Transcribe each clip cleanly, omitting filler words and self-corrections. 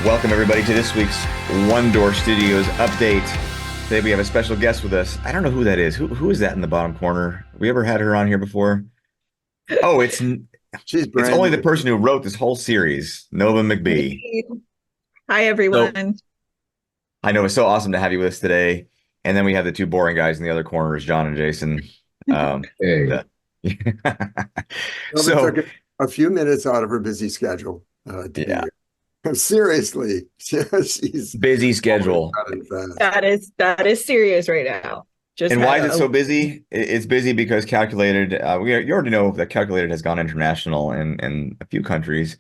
Welcome, everybody, to this week's OneDoor Studios update. Today we have a special guest with us. I don't know who that is. Who is that in the bottom corner? We ever had her on here before? Oh, She's it's brand only the new. person who wrote this whole series, Nova McBee. Hey. Hi, So everyone. I know it's so awesome to have you with us today. And then we have the two boring guys in the other corners, John and Jason. Hey. The- Nova so took a few minutes out of her busy schedule to be yeah, here. Seriously, she's busy always schedule. running fast. That is serious right now. Just And had why is it a so busy? It's busy because Calculated, you already know that Calculated has gone international in a few countries,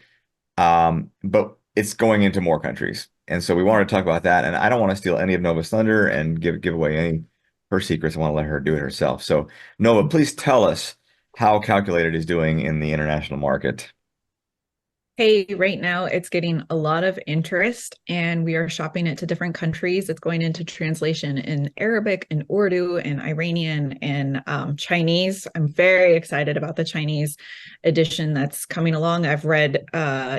but it's going into more countries. And so we wanted to talk about that. And I don't want to steal any of Nova's thunder and give away any of her secrets. I want to let her do it herself. So Nova, please tell us how Calculated is doing in the international market. Hey, right now it's getting a lot of interest and we are shopping it to different countries. It's going into translation in Arabic and Urdu and Iranian and Chinese. I'm very excited about the Chinese edition that's coming along. I've read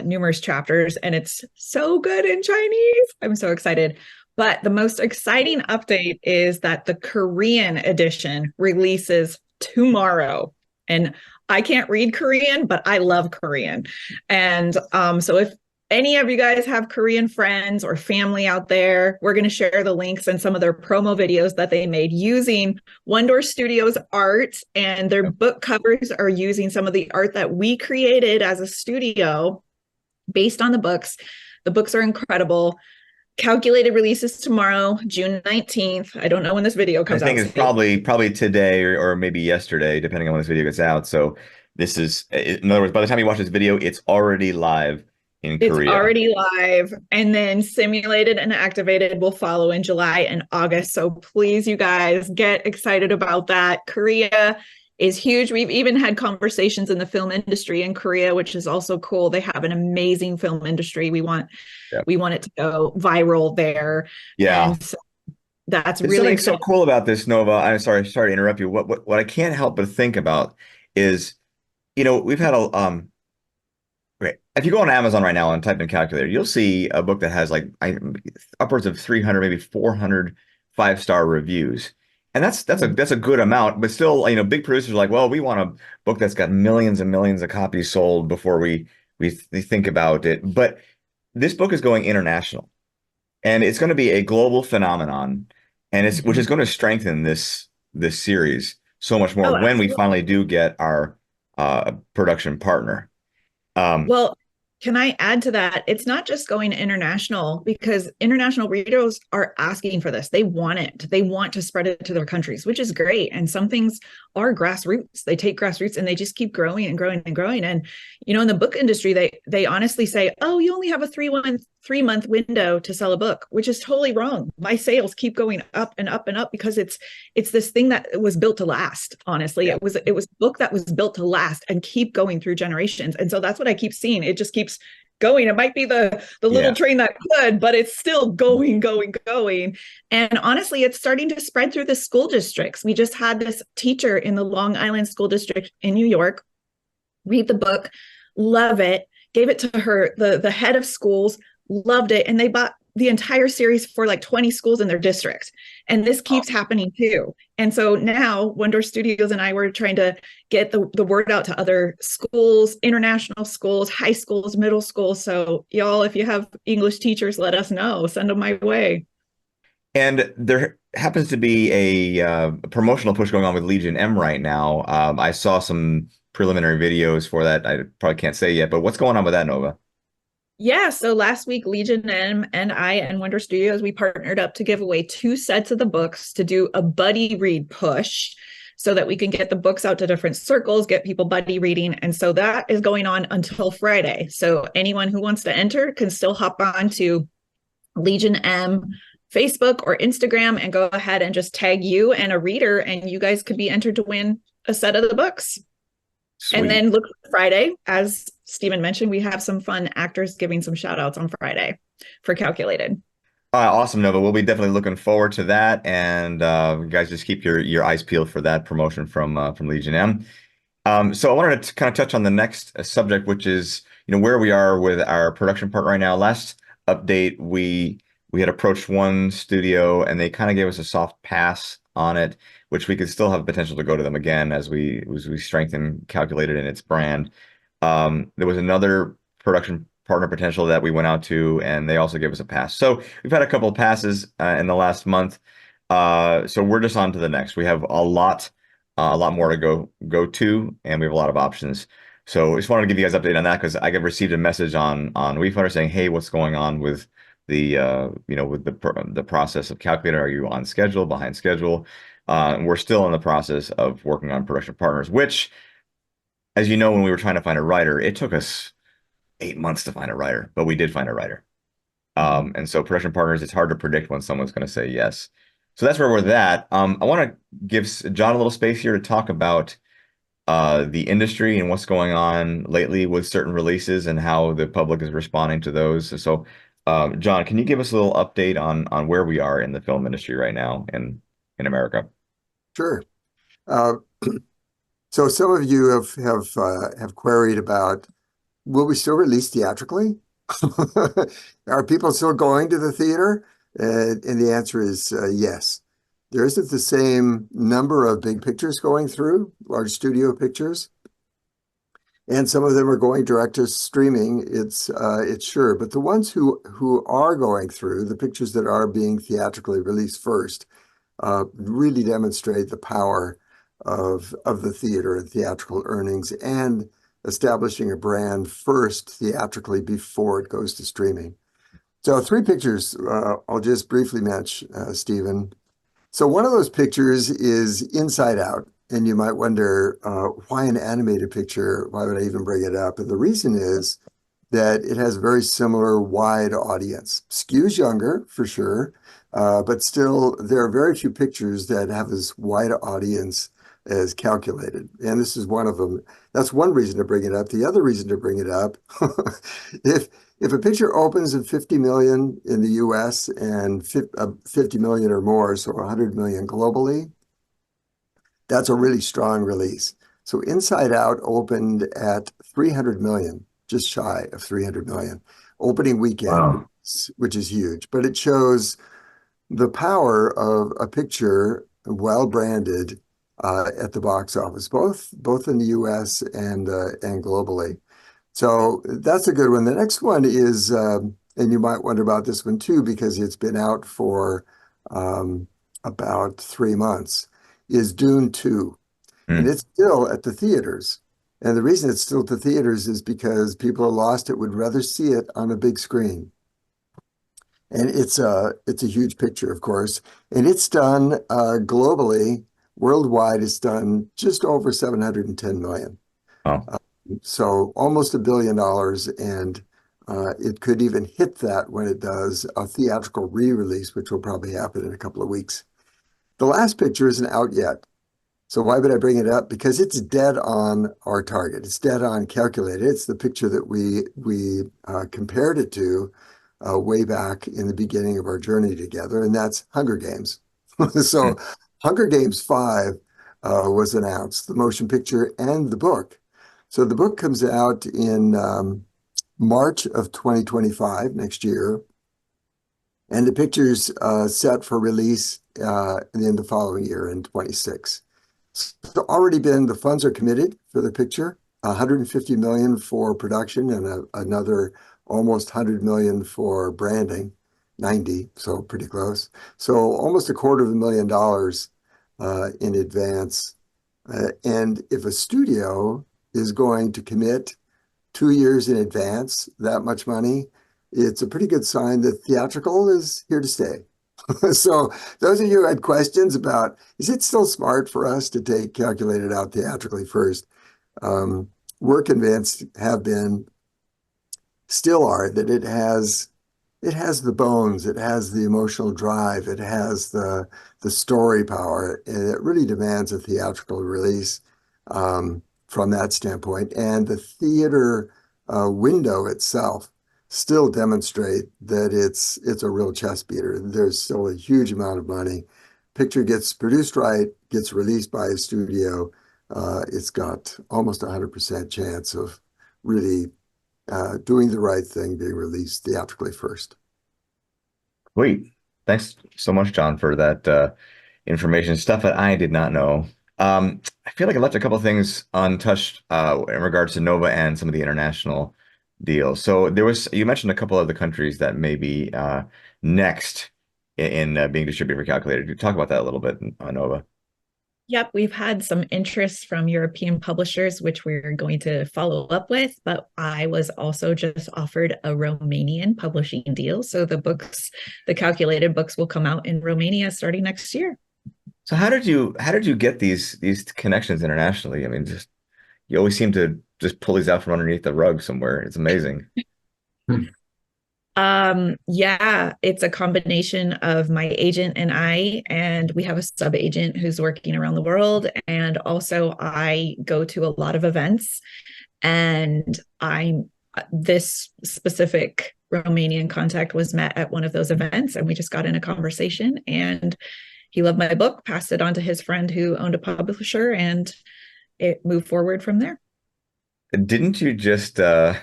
numerous chapters and it's so good in Chinese. I'm so excited. But the most exciting update is that the Korean edition releases tomorrow. And I can't read Korean, but I love Korean. And so if any of you guys have Korean friends or family out there, we're going to share the links and some of their promo videos that they made using OneDoor Studios art. And their book covers are using some of the art that we created as a studio based on the books. The books are incredible. Calculated releases tomorrow, June 19th. I don't know when this video I comes think out. it's probably today or maybe yesterday, depending on when this video gets out. So this is, in other words, by the time you watch this video, it's already live in It's Korea. already live, and then simulated and activated will follow in July and August. So please, you guys, get excited about that. Korea is huge. We've even had conversations in the film industry in Korea, which is also cool. They have an amazing film industry. Yep. We want it to go viral there. Yeah. And so that's There's really something so exciting. cool about this, Nova. I'm sorry to interrupt you. What I can't help but think about is, we've had okay, if you go on Amazon right now and type in calculator, you'll see a book that has upwards of 300, maybe 400 five-star reviews. And that's a good amount, but still, big producers are like, well, we want a book that's got millions and millions of copies sold before we think about it. But this book is going international, and it's going to be a global phenomenon, and it's which is Mhm. going to strengthen this series so much more Oh, when we absolutely. finally do get our production partner. Um, Well, can I add to that? It's not just going international because international readers are asking for this. They want it. They want to spread it to their countries, which is great. And some things are grassroots. They take grassroots and they just keep growing and growing and growing. And in the book industry, they honestly say, "Oh, you only have a 3 month window to sell a book," which is totally wrong. My sales keep going up and up and up because it's this thing that was built to last. Honestly, yeah, it was a book that was built to last and keep going through generations. And so that's what I keep seeing. It just keeps going. It might be the little yeah. train that could, but it's still going, going, going. And honestly, it's starting to spread through the school districts. We just had this teacher in the Long Island School District in New York read the book, love it, gave it to her, the head of schools, loved it, and they bought the entire series for like 20 schools in their district. And this keeps happening too. And so now OneDoor Studios and I were trying to get the word out to other schools, international schools, high schools, middle schools. So y'all, if you have English teachers, let us know. Send them my way. And there happens to be a promotional push going on with Legion M right now. I saw some preliminary videos for that. I probably can't say yet, but what's going on with that, Nova? Yeah, so last week, Legion M and I and Wonder Studios, we partnered up to give away 2 sets of the books to do a buddy read push so that we can get the books out to different circles, get people buddy reading. And so that is going on until Friday. So anyone who wants to enter can still hop on to Legion M Facebook or Instagram and go ahead and just tag you and a reader, and you guys could be entered to win a set of the books. And Sweet. then look for Friday. As Stephen mentioned, we have some fun actors giving some shout outs on Friday for Calculated. Awesome, Nova. We'll be definitely looking forward to that. And you guys just keep your eyes peeled for that promotion from Legion M. So I wanted to kind of touch on the next subject, which is where we are with our production part right now. Last update, we had approached one studio and they kind of gave us a soft pass on it, which we could still have potential to go to them again as we strengthen Calculated in its brand. There was another production partner potential that we went out to, and they also gave us a pass. So we've had a couple of passes in the last month. So we're just on to the next. We have a lot more to go to, and we have a lot of options. So I just wanted to give you guys an update on that because I got received a message on WeFunder saying, "Hey, what's going on with the process of Calculator? Are you on schedule, behind schedule?" And we're still in the process of working on production partners, which, as you know, when we were trying to find a writer, it took us 8 months to find a writer, but we did find a writer. And so production partners, it's hard to predict when someone's going to say yes. So that's where we're at. I want to give John a little space here to talk about the industry and what's going on lately with certain releases and how the public is responding to those. So, John, can you give us a little update on where we are in the film industry right now in America? Sure. Uh, so some of you have queried about, will we still release theatrically? Are people still going to the theater? And the answer is yes. There isn't the same number of big pictures going through, large studio pictures, and some of them are going direct to streaming. It's sure, but the ones who are going through, the pictures that are being theatrically released first, really demonstrate the power of the theater and theatrical earnings and establishing a brand first theatrically before it goes to streaming. So three pictures I'll just briefly mention, Stephen. So one of those pictures is Inside Out. And you might wonder, why an animated picture? Why would I even bring it up? And the reason is that it has a very similar wide audience. Skews younger, for sure, but still, there are very few pictures that have as wide audience as Calculated. And this is one of them. That's one reason to bring it up. The other reason to bring it up, if a picture opens at 50 million in the US and 50 million or more, so 100 million globally, that's a really strong release. So Inside Out opened at 300 million, just shy of 300 million opening weekend, Wow. which is huge. But it shows the power of a picture well branded at the box office, both in the US and globally. So that's a good one. The next one is, and you might wonder about this one too, because it's been out for about 3 months, is Dune 2. And Hmm. it's still at the theaters. And the reason it's still at the theaters is because people who lost it would rather see it on a big screen. And it's a huge picture, of course. And it's done globally, worldwide, it's done just over 710 million. Oh. So almost $1 billion. And it could even hit that when it does a theatrical re-release, which will probably happen in a couple of weeks. The last picture isn't out yet. So why would I bring it up? Because it's dead on our target. It's dead on Calculated. It's the picture that we compared it to way back in the beginning of our journey together, and that's Hunger Games. Hmm. So Hunger Games 5 was announced, the motion picture and the book. So the book comes out in March of 2025, next year, and the picture's set for release in the following year in 26. So already the funds are committed for the picture, 150 million for production and another almost 100 million for branding, 90, so pretty close. So almost $250,000 in advance. And if a studio is going to commit 2 years in advance that much money, it's a pretty good sign that theatrical is here to stay. So those of you who had questions about, is it still smart for us to take Calculated out theatrically first? We're convinced, have been, still are, that it has the bones, it has the emotional drive, it has the story power, and it really demands a theatrical release from that standpoint. And the theater window itself still demonstrate that it's a real chess beater. There's still a huge amount of money. Picture gets produced right, gets released by a studio. It's got almost 100% chance of really Doing the Right Thing being released theatrically first. Sweet. Thanks so much, John, for that information, stuff that I did not know. I feel like I left a couple of things untouched in regards to Nova and some of the international deals. So you mentioned a couple of the countries that may be next in being distributed for Calculated. Could you talk about that a little bit on Nova? Yep, we've had some interest from European publishers, which we're going to follow up with. But I was also just offered a Romanian publishing deal. So the calculated books will come out in Romania starting next year. So how did you get these connections internationally? I mean, just you always seem to just pull these out from underneath the rug somewhere. It's amazing. Yeah, it's a combination of my agent and I, and we have a sub agent who's working around the world. And also I go to a lot of events, and this specific Romanian contact was met at one of those events, and we just got in a conversation, and he loved my book, passed it on to his friend who owned a publisher, and it moved forward from there. Didn't you just have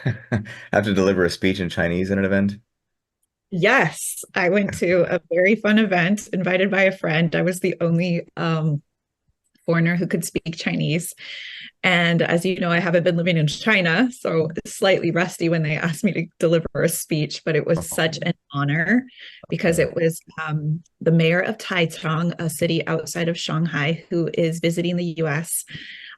to deliver a speech in Chinese in an event? Yes, I went to a very fun event invited by a friend. I was the only foreigner who could speak Chinese. And as you know, I haven't been living in China, so slightly rusty when they asked me to deliver a speech, but it was such an honor because it was the mayor of Taichung, a city outside of Shanghai, who is visiting the US,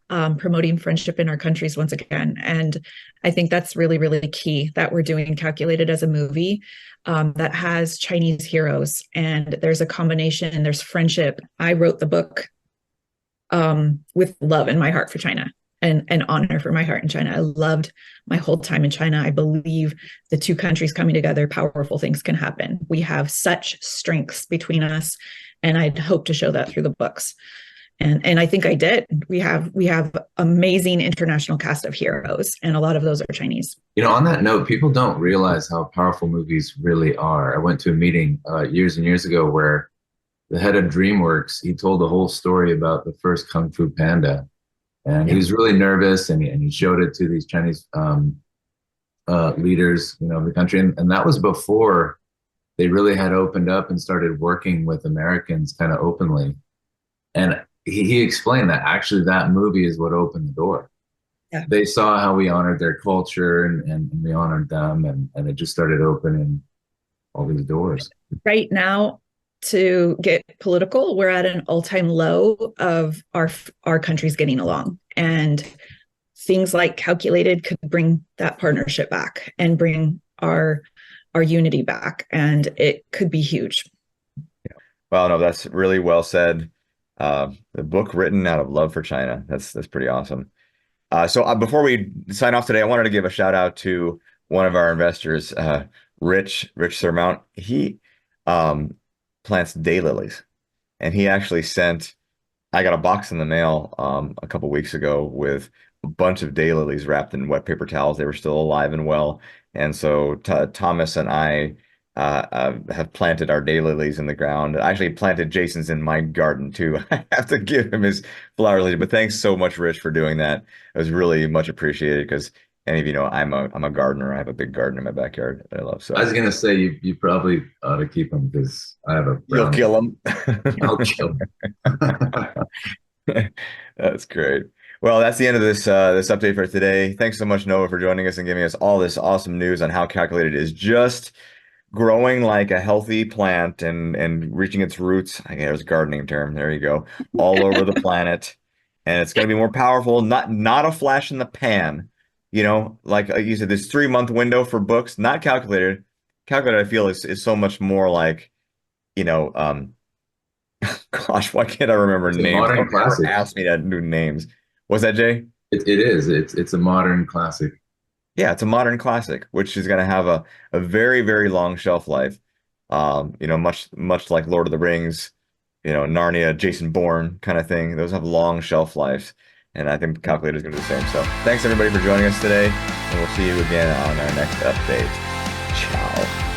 promoting friendship in our countries once again. And I think that's really, really key that we're doing Calculated as a movie that has Chinese heroes. And there's a combination, there's friendship. I wrote the book with love in my heart for China and honor for my heart in China. I loved my whole time in China. I believe the two countries coming together, powerful things can happen. We have such strengths between us, and I'd hope to show that through the books. And I think I did. We have amazing international cast of heroes, and a lot of those are Chinese. You know, on that note, people don't realize how powerful movies really are. I went to a meeting years and years ago where the head of DreamWorks, he told the whole story about the first Kung Fu Panda. And he was really nervous, and he showed it to these Chinese leaders, of the country. And that was before they really had opened up and started working with Americans kind of openly. And he explained that actually that movie is what opened the door. Yeah. They saw how we honored their culture and we honored them, and it just started opening all these doors. Right now, to get political, we're at an all-time low of our countries getting along, and things like Calculated could bring that partnership back and bring our unity back, and it could be huge. Well, no, that's really well said. The book written out of love for China. That's pretty awesome. So before we sign off today, I wanted to give a shout out to one of our investors, Rich Surmount. He plants daylilies, and he actually I got a box in the mail a couple weeks ago with a bunch of daylilies wrapped in wet paper towels. They were still alive and well, and so Thomas and I have planted our daylilies in the ground. I actually planted Jason's in my garden too. I have to give him his flower lily, but thanks so much, Rich, for doing that. It was really much appreciated because any of you know I'm a gardener. I have a big garden in my backyard that I love. So I was gonna say you probably ought to keep them because I have a you'll kill them. I'll kill them. That's great. Well, that's the end of this update for today. Thanks so much, Noah, for joining us and giving us all this awesome news on how Calculated is just growing like a healthy plant and reaching its roots. I guess there's a gardening term. There you go. All over the planet. And it's going to be more powerful, not a flash in the pan. Like you said, this 3-month window for books, not Calculated. Calculated, I feel, is so much more like, gosh, why can't I remember It's names? a modern Don't ever classic. ask me to do names. What's that, Jay? It is. It's a modern classic. Yeah, it's a modern classic, which is going to have a very, very long shelf life. Much like Lord of the Rings, Narnia, Jason Bourne kind of thing. Those have long shelf lives. And I think Calculator is going to do the same. So thanks everybody for joining us today. And we'll see you again on our next update. Ciao.